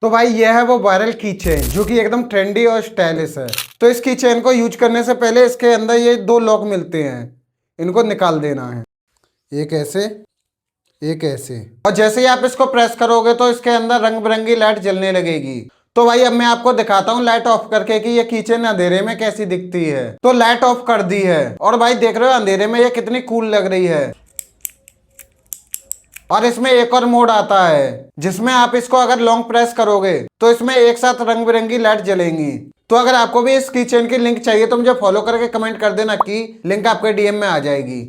तो भाई यह है वो वायरल की चेन जो कि एकदम ट्रेंडी और स्टाइलिश है। तो इस की चेन को यूज करने से पहले इसके अंदर ये दो लॉक मिलते हैं, इनको निकाल देना है। एक ऐसे, एक ऐसे, और जैसे ही आप इसको प्रेस करोगे तो इसके अंदर रंग बिरंगी लाइट जलने लगेगी। तो भाई अब मैं आपको दिखाता हूँ लाइट ऑफ करके कि ये कीचेन अंधेरे में कैसी दिखती है। तो लाइट ऑफ कर दी है और भाई देख रहे हो अंधेरे में ये कितनी कूल लग रही है। और इसमें एक और मोड आता है जिसमें आप इसको अगर लॉन्ग प्रेस करोगे तो इसमें एक साथ रंग बिरंगी लाइट जलेंगी। तो अगर आपको भी इस कीचेन की लिंक चाहिए तो मुझे फॉलो करके कमेंट कर देना कि लिंक आपके डीएम में आ जाएगी।